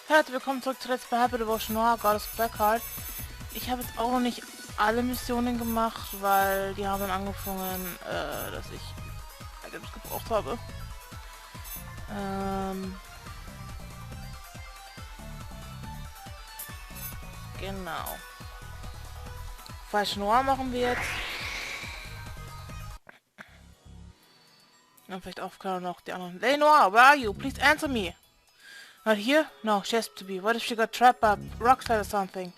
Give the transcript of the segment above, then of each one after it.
Herzlich willkommen zurück zu Let's Play Hyperdevotion Noire, Goddess Blackheart. Ich habe jetzt auch noch nicht alle Missionen gemacht, weil die haben dann angefangen, dass ich Items gebraucht habe. Genau. Falsche Noire machen wir jetzt. Dann vielleicht aufklären noch die anderen. Hey Noire, where are you? Please answer me. Not here? No, she has to be. What if she got trapped by a rock slide or something?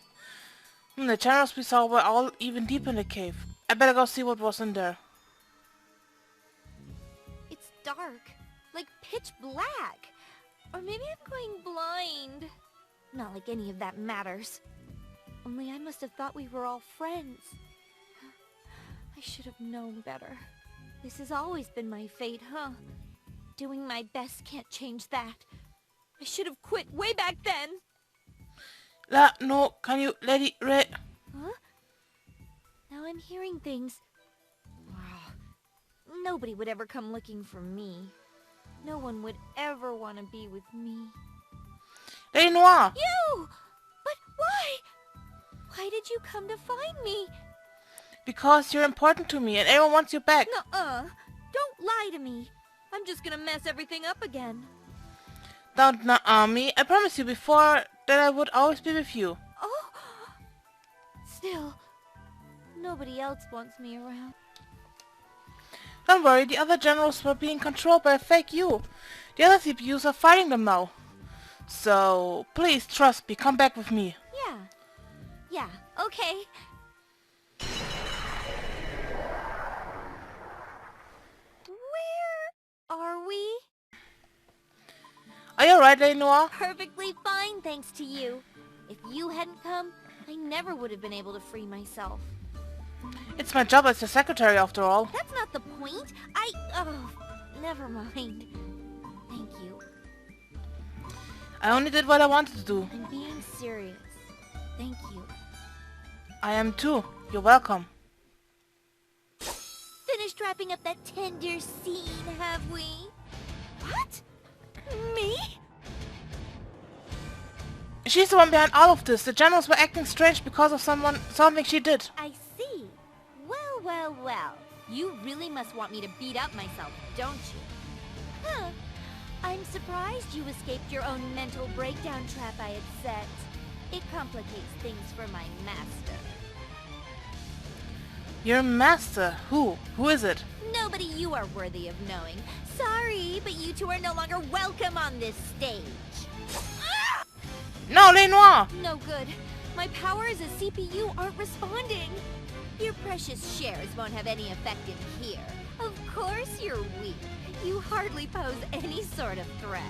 The channels we saw were all even deep in the cave. I better go see what was in there. It's dark. Like pitch black. Or maybe I'm going blind. Not like any of that matters. Only I must have thought we were all friends. I should have known better. This has always been my fate, huh? Doing my best can't change that. I should have quit way back then. No, can you let it Huh? Now I'm hearing things. Wow. Nobody would ever come looking for me. No one would ever want to be with me. Hey Noire! You! But why? Why did you come to find me? Because you're important to me and everyone wants you back. Nuh-uh. Don't lie to me. I'm just gonna mess everything up again. Don't nuh-uh me. I promised you before that I would always be with you. Oh! Still, nobody else wants me around. Don't worry, the other generals were being controlled by a fake you. The other CPUs are fighting them now. So, please trust me, come back with me. Yeah, okay. Where are we? Are you alright, Noire? Perfectly fine, thanks to you. If you hadn't come, I never would have been able to free myself. It's my job as your secretary, after all. That's not the point. Never mind. Thank you. I only did what I wanted to do. I'm being serious. Thank you. I am too. You're welcome. Finished wrapping up that tender scene, have we? What? Me? She's the one behind all of this. The generals were acting strange because of something she did. I see. Well. You really must want me to beat up myself, don't you? Huh. I'm surprised you escaped your own mental breakdown trap I had set. It complicates things for my master. Your master? Who? Who is it? Nobody you are worthy of knowing. Sorry, but you two are no longer welcome on this stage. Ah! No, Noire! No good. My powers as CPU aren't responding. Your precious shares won't have any effect in here. Of course you're weak. You hardly pose any sort of threat.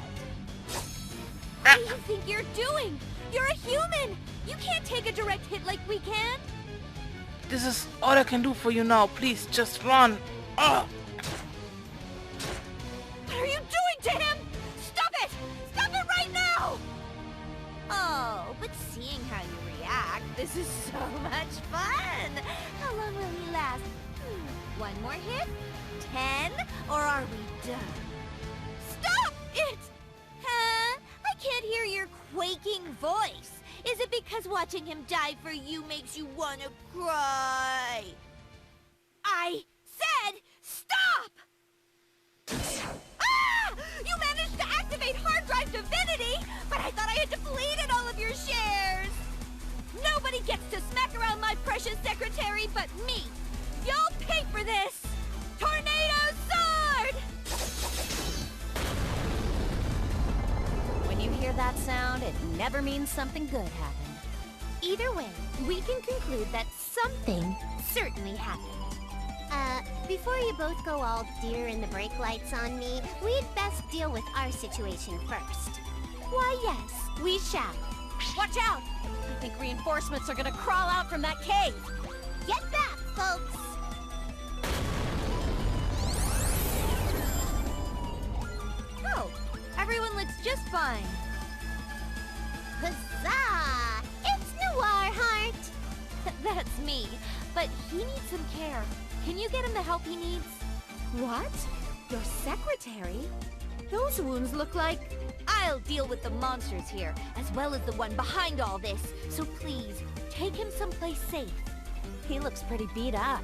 What do you think you're doing? You're a human! You can't take a direct hit like we can! This is all I can do for you now. Please, just run. Ugh. What are you doing to him? Stop it! Stop it right now! Oh, but seeing how you react, this is so much fun! How long will he last? One more hit? 10? Or are we done? Stop it! Huh? I can't hear your quaking voice. Is it because watching him die for you makes you want to cry? I said stop! Ah! You managed to activate hard drive divinity, but I thought I had depleted all of your shares! Nobody gets to smack around my precious secretary but me! You'll pay for this! Tornado sword! When you hear that sound, it never means something good happened. Either way, we can conclude that something certainly happened. Before you both go all deer in the brake lights on me, we'd best deal with our situation first. Why, yes, we shall. Watch out! I think reinforcements are gonna crawl out from that cave. Get back, folks! Oh, everyone looks just fine. Huzzah! It's Noire, Heart! That's me, but he needs some care. Can you get him the help he needs? What? Your secretary? Those wounds look like... I'll deal with the monsters here, as well as the one behind all this. So please, take him someplace safe. He looks pretty beat up.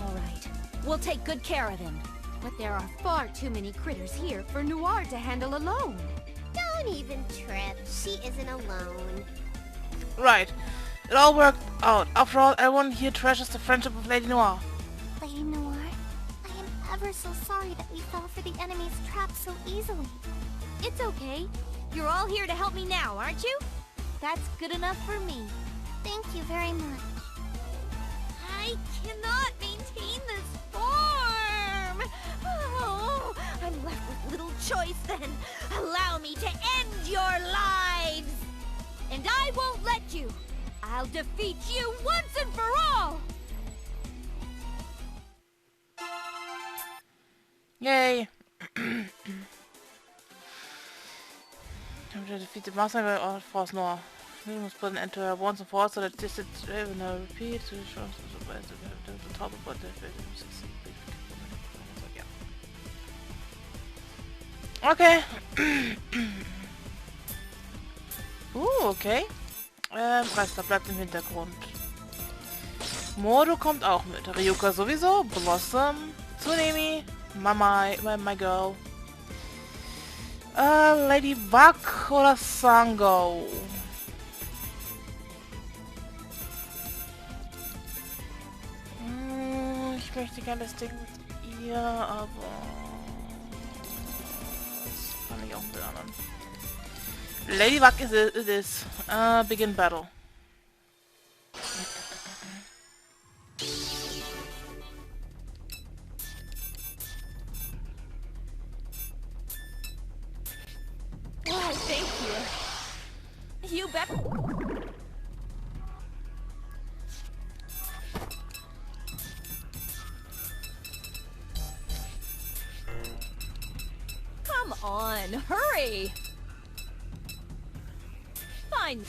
All right, we'll take good care of him. But there are far too many critters here for Noire to handle alone. Don't even trip. She isn't alone. Right. It all worked out. After all, everyone here treasures the friendship of Lady Noire. Lady Noire, I am ever so sorry that we fell for the enemy's trap so easily. It's okay. You're all here to help me now, aren't you? That's good enough for me. Thank you very much. I cannot maintain this form! Oh, I'm left with little choice then. Allow me to end your lives! And I won't let you! I'll defeat you once and for all! Yay! I'm to defeat the master of Force Noire. We must put an end to her once and for all so that this is no repeat. The top of what okay. Okay. Meister bleibt im Hintergrund. Modo kommt auch mit. Ryuka sowieso. Blossom. Tsunemi. My girl. Lady Bug oder Sango? Ich möchte gerne das Ding mit ihr, aber das kann ich auch mit anderen. Lady Bug it is. Begin battle. Oh, thank you. You bet. Come on, hurry. Fine.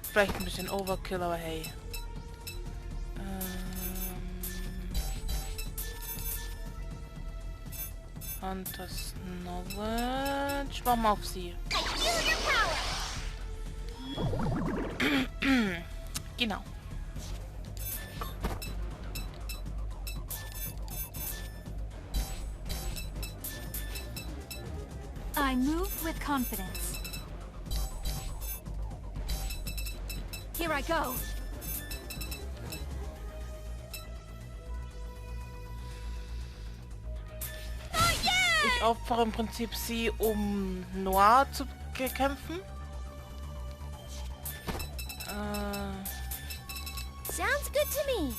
Vielleicht ein bisschen Overkill, aber hey. Hunters Knowledge. Warum auf sie? Genau. I move with confidence. Here I go. Ich opfere im Prinzip sie, um Noire zu kämpfen. Sounds good to me.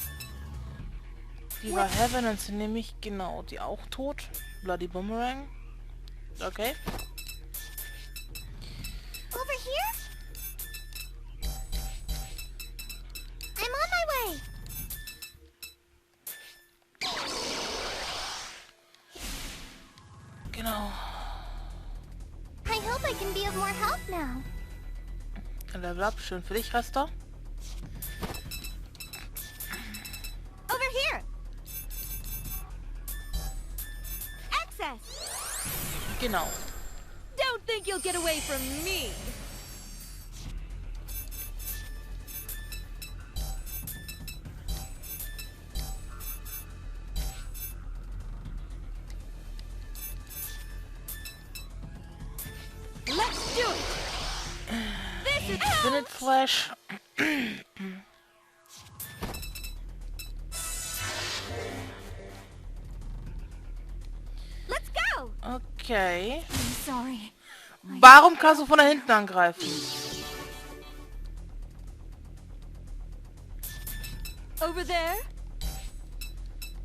Die war Heaven und sie nämlich genau, die auch tot. Bloody Boomerang. Okay. Over here? I'm on my way. Genau. I hope I can be of more help now. Level up, schön für dich, Rester. Over here. Access. Genau. Don't think you'll get away from me. Let's do it. This is Infinite Flash. Let's go. Okay. I'm sorry. Warum kannst du von da hinten angreifen? Over there.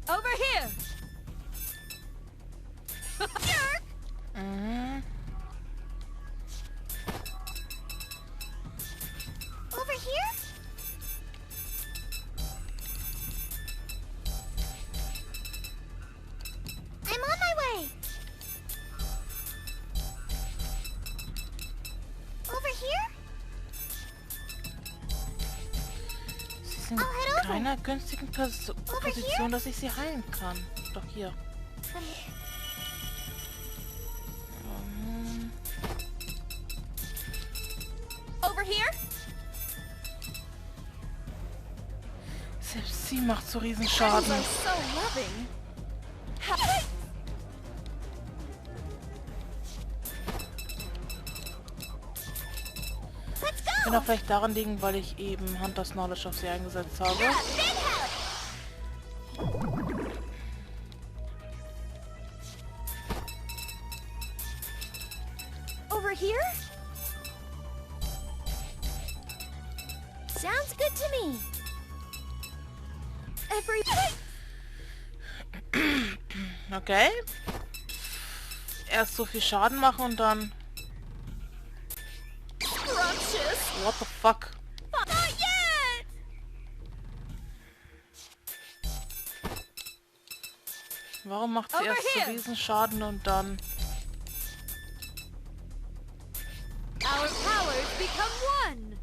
Over here. Jerk. Mhm. Over here? I'm on my way. Over here? Sie sind in keiner günstigen Position, dass ich sie heilen kann. Doch hier. from the... Over here? Selbst sie macht so riesen You Schaden. are so loving. Kann auch vielleicht daran liegen, weil ich eben Hunters Knowledge auf sie eingesetzt habe. Over here? Sounds good to me. Okay. Erst so viel Schaden machen und dann... Scrumptious. What the fuck? Not yet. Warum macht sie Over erst so here. riesen Schaden und dann... Our powers become one.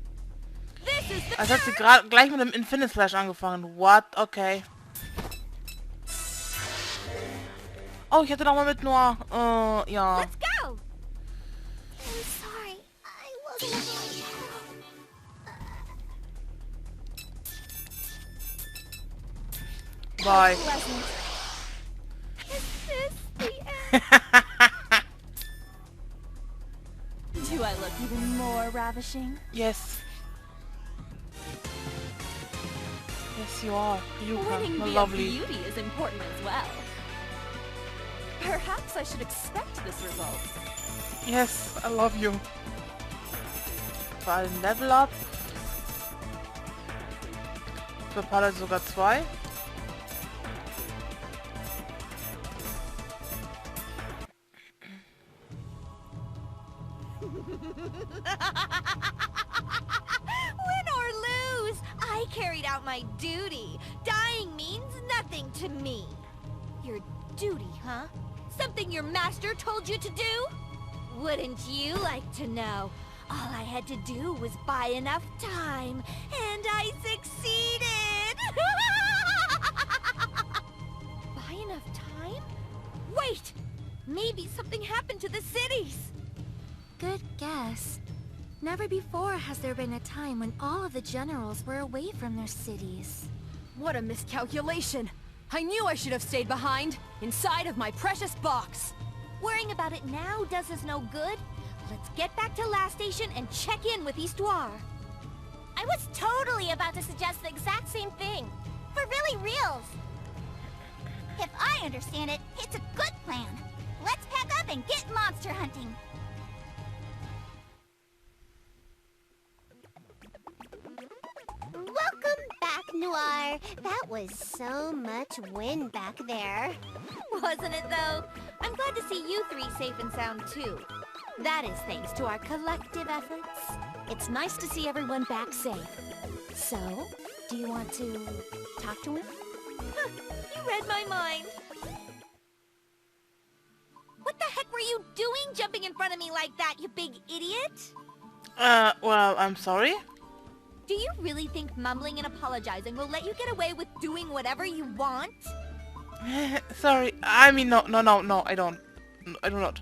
This is the Als hat sie gerade gleich mit dem Infinite Slash angefangen. What? Okay. Oh, ich hätte noch mal mit Noire. Ja. Let's go. I'm sorry. I wasn't Bye. Pleasant. Is this the end? Do I look even more ravishing? Yes. Yes, you are. You Winning are via lovely. beauty is important as well. Perhaps I should expect this result. Yes, I love you. Vor allem Level Up. Für Palle sogar 2. Win or lose, I carried out my duty. Dying means nothing to me. Your duty, huh? Something your master told you to do? Wouldn't you like to know? All I had to do was buy enough time, and I succeeded! Buy enough time? Wait! Maybe something happened to the cities! Good guess. Never before has there been a time when all of the generals were away from their cities. What a miscalculation! I knew I should have stayed behind, inside of my precious box! Worrying about it now does us no good. Let's get back to last station and check in with Noire. I was totally about to suggest the exact same thing. For really reals. If I understand it, it's a good plan. Let's pack up and get monster hunting. Welcome back, Noire. That was so much wind back there. Wasn't it, though? I'm glad to see you three safe and sound, too. That is thanks to our collective efforts. It's nice to see everyone back safe. So, do you want to talk to him? Huh, you read my mind. What the heck were you doing jumping in front of me like that, you big idiot? Well, I'm sorry. Do you really think mumbling and apologizing will let you get away with doing whatever you want? Sorry. I mean, no, I don't. I do not.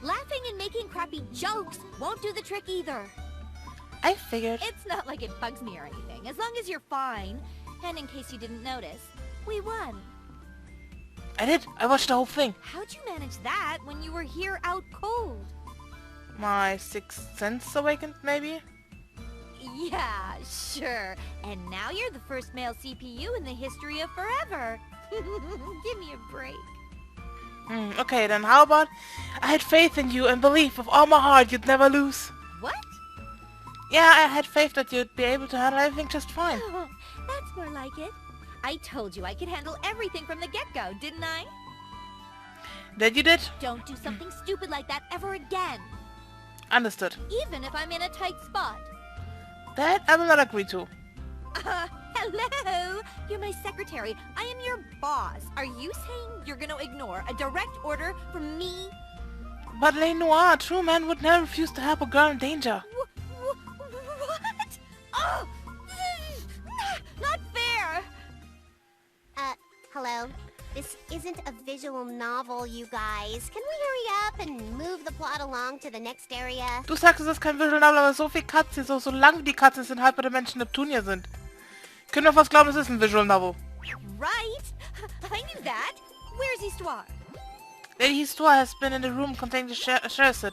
Laughing and making crappy jokes won't do the trick either. I figured. It's not like it bugs me or anything, as long as you're fine. And in case you didn't notice, we won. I did. I watched the whole thing. How'd you manage that when you were here out cold? My sixth sense awakened, maybe? Yeah, sure. And now you're the first male CPU in the history of forever. Give me a break. Okay, then how about I had faith in you and belief with all my heart you'd never lose. What? Yeah, I had faith that you'd be able to handle everything just fine. That's more like it. I told you I could handle everything from the get-go, didn't I? That you did? Don't do something stupid like that ever again. Understood. Even if I'm in a tight spot. That I will not agree to. Hello? You're my secretary. I am your boss. Are you saying you're gonna ignore a direct order from me? But Noire, a true man would never refuse to help a girl in danger. What? Oh! Not fair! Hello? This is isn't a visual novel, you guys. Can we hurry up and move the plot along to the next area? Du sagst, es ist kein Visual Novel, aber so viel Cutscenes, so lang wie die Cutscenes in Hyperdimension Neptunia sind. Können wir fast glauben, es ist ein Visual Novel. Right? I knew that. Where's Histoire? Lady Histoire has been in the room containing the sheriff set.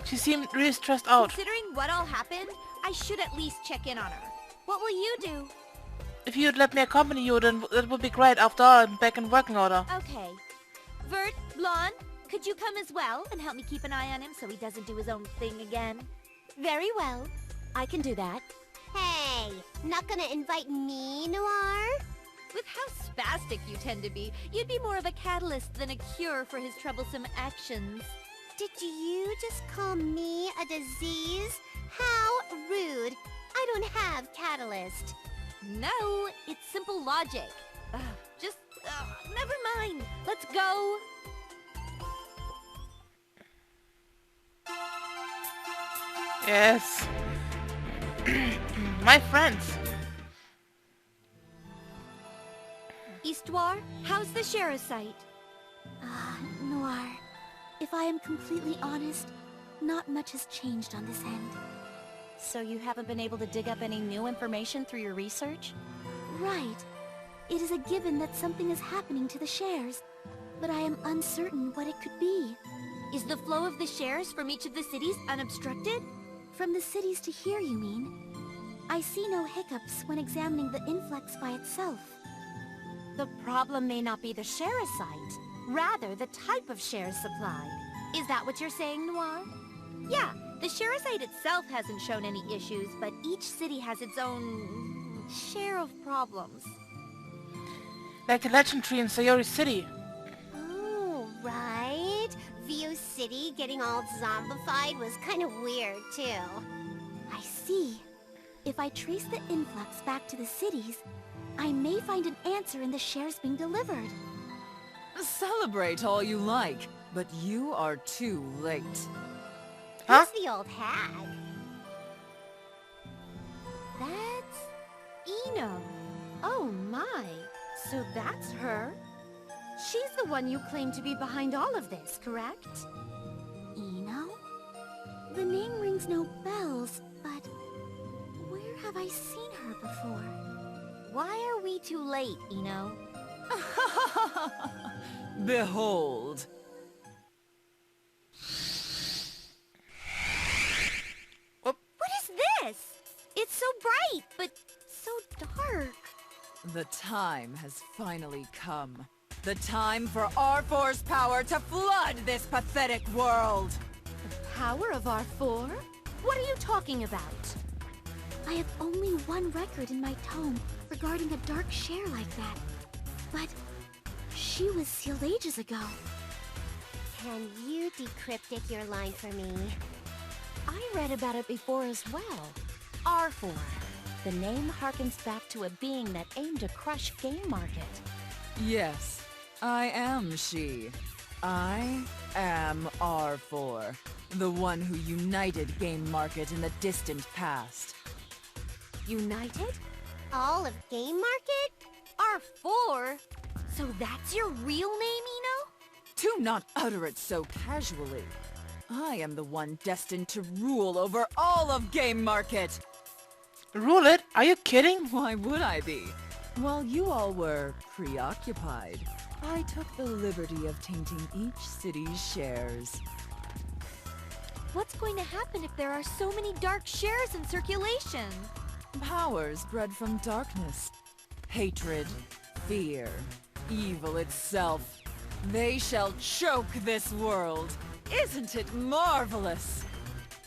She seemed really stressed out. Considering what all happened, I should at least check in on her. What will you do? If you'd let me accompany you, then that would be great. After all, I'm back in working order. Okay. Vert, Blonde, could you come as well and help me keep an eye on him so he doesn't do his own thing again? Very well. I can do that. Hey, not gonna invite me, Noire? With how spastic you tend to be, you'd be more of a catalyst than a cure for his troublesome actions. Did you just call me a disease? How rude. I don't have catalyst. No, it's simple logic. Never mind. Let's go. Yes. My friends. Histoire, how's the sheriff's site? Noire, if I am completely honest, not much has changed on this end. So you haven't been able to dig up any new information through your research? Right. It is a given that something is happening to the shares, but I am uncertain what it could be. Is the flow of the shares from each of the cities unobstructed? From the cities to here, you mean? I see no hiccups when examining the influx by itself. The problem may not be the share site, rather the type of shares supplied. Is that what you're saying, Noire? Yeah, the share site itself hasn't shown any issues, but each city has its own share of problems. Like the legend tree in Sayori City. Oh, right. View City getting all zombified was kind of weird, too. I see. If I trace the influx back to the cities, I may find an answer in the shares being delivered. Celebrate all you like, but you are too late. Huh? Who's the old hag? That's Eno. Oh my, so that's her? She's the one you claim to be behind all of this, correct? Eno? The name rings no bells, but where have I seen her before? Why are we too late, Eno? Behold. What is this? It's so bright, but so dark. The time has finally come. The time for R4's power to flood this pathetic world! Power of R4? What are you talking about? I have only one record in my tome regarding a dark share like that. But she was sealed ages ago. Can you decryptic your line for me? I read about it before as well. R4. The name harkens back to a being that aimed to crush Game Market. Yes, I am she. I am R4, the one who united Game Market in the distant past. United? All of Game Market? R4? So that's your real name, Eno? Do not utter it so casually. I am the one destined to rule over all of Game Market. Rule it? Are you kidding? Why would I be? While you all were preoccupied, I took the liberty of tainting each city's shares. What's going to happen if there are so many dark shares in circulation? Powers bred from darkness, hatred, fear, evil itself. They shall choke this world. Isn't it marvelous?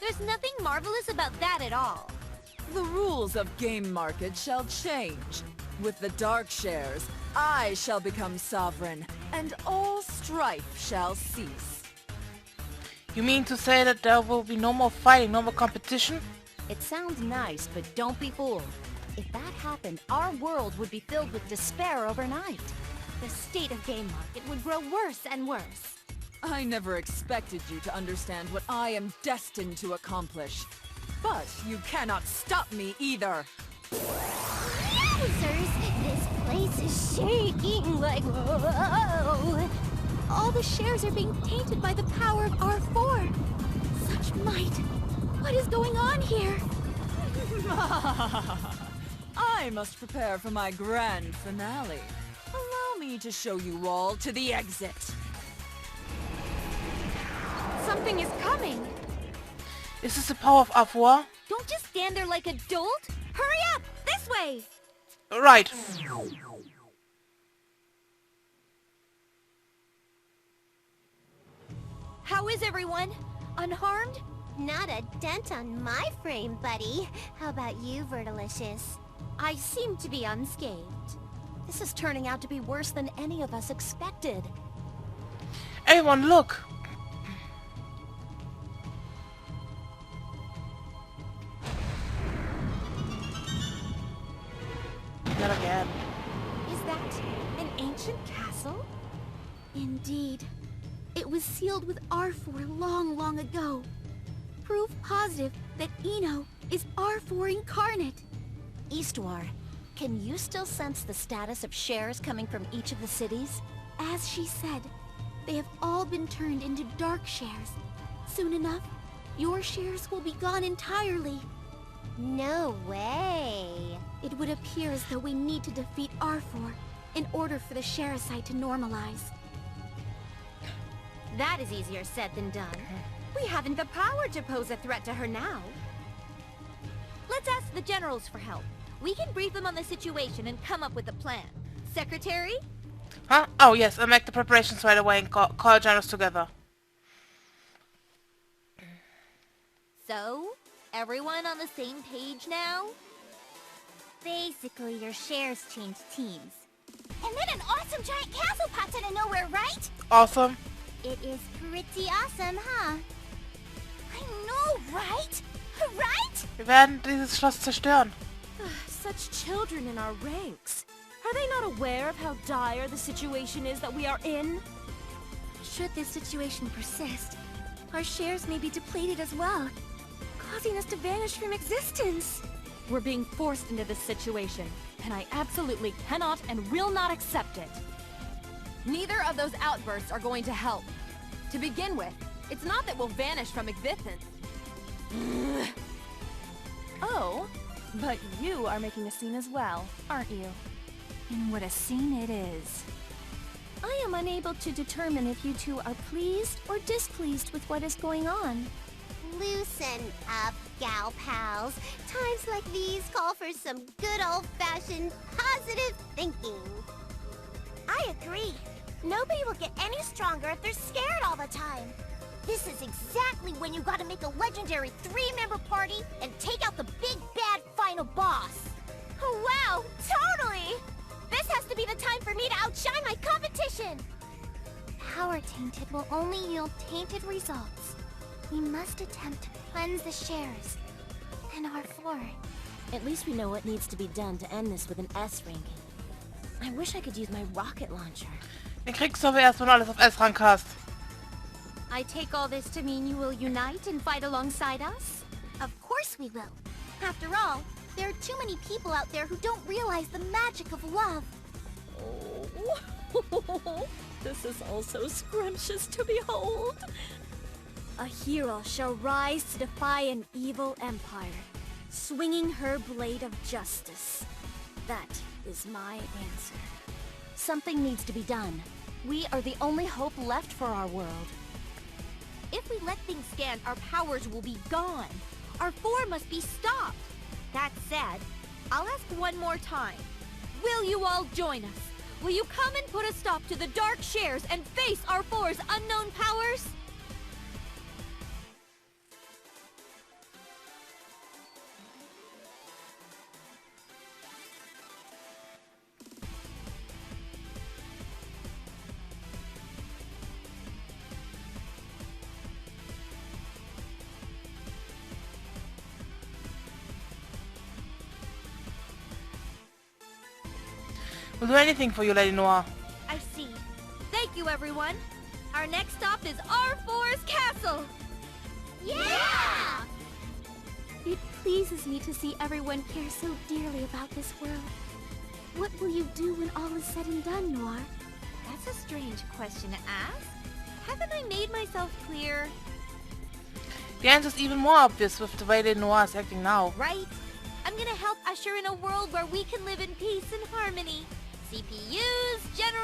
There's nothing marvelous about that at all. The rules of Game Market shall change. With the dark shares, I shall become sovereign, and all strife shall cease. You mean to say that there will be no more fighting, no more competition? It sounds nice, but don't be fooled. If that happened, our world would be filled with despair overnight. The state of Game Market would grow worse and worse. I never expected you to understand what I am destined to accomplish. But you cannot stop me either! Yowzers! This place is shaking like whoa. All the shares are being tainted by the power of R4. Such might. What is going on here? I must prepare for my grand finale. Allow me to show you all to the exit. Something is coming. Is this the power of R4? Don't just stand there like a dolt. Hurry up! This way! Right. How is everyone? Unharmed? Not a dent on my frame, buddy. How about you, Vertilicious? I seem to be unscathed. This is turning out to be worse than any of us expected. Everyone, look. Not again. Is that an ancient castle? Indeed. It was sealed with R4 long, long ago. Proof positive that Ino is R4 incarnate. Eastward, can you still sense the status of shares coming from each of the cities? As she said, they have all been turned into dark shares. Soon enough, your shares will be gone entirely. No way. It would appear as though we need to defeat R4 in order for the Sharasite to normalize. That is easier said than done. We haven't the power to pose a threat to her now. Let's ask the generals for help. We can brief them on the situation and come up with a plan. Secretary? Huh? Oh, yes. I'll make the preparations right away and call generals together. So, everyone on the same page now? Basically, your shares changed teams. And then an awesome giant castle pops out of nowhere, right? Awesome. It is pretty awesome, huh? I know, right? Right? Wir werden dieses Schloss zerstören. Such children in our ranks. Are they not aware of how dire the situation is that we are in? Should this situation persist, our shares may be depleted as well, causing us to vanish from existence. We're being forced into this situation, and I absolutely cannot and will not accept it. Neither of those outbursts are going to help. To begin with, it's not that we'll vanish from existence. Oh, but you are making a scene as well, aren't you? And what a scene it is. I am unable to determine if you two are pleased or displeased with what is going on. Loosen up, gal pals. Times like these call for some good old-fashioned positive thinking. I agree. Nobody will get any stronger if they're scared all the time. This is exactly when you gotta make a legendary 3-member party and take out the big bad final boss. Oh, wow, totally! This has to be the time for me to outshine my competition! Power tainted will only yield tainted results. We must attempt to cleanse the shares and R4. At least we know what needs to be done to end this with an S ranking. I wish I could use my rocket launcher. Den kriegst du aber erst, wenn du alles auf S-Rank hast. I take all this to mean you will unite and fight alongside us? Of course we will. After all, there are too many people out there who don't realize the magic of love. Oh, this is all so scrumptious to behold. A hero shall rise to defy an evil empire, swinging her blade of justice. That is my answer. Something needs to be done. We are the only hope left for our world. If we let things stand, our powers will be gone. Our 4 must be stopped. That said, I'll ask one more time. Will you all join us? Will you come and put a stop to the dark shares and face our 4's unknown powers? We'll do anything for you, Lady Noire. I see. Thank you, everyone. Our next stop is R4's castle. Yeah! It pleases me to see everyone care so dearly about this world. What will you do when all is said and done, Noire? That's a strange question to ask. Haven't I made myself clear? The answer's even more obvious with the way that Noire is acting now. Right? I'm gonna help usher in a world where we can live in peace and harmony. CPUs, general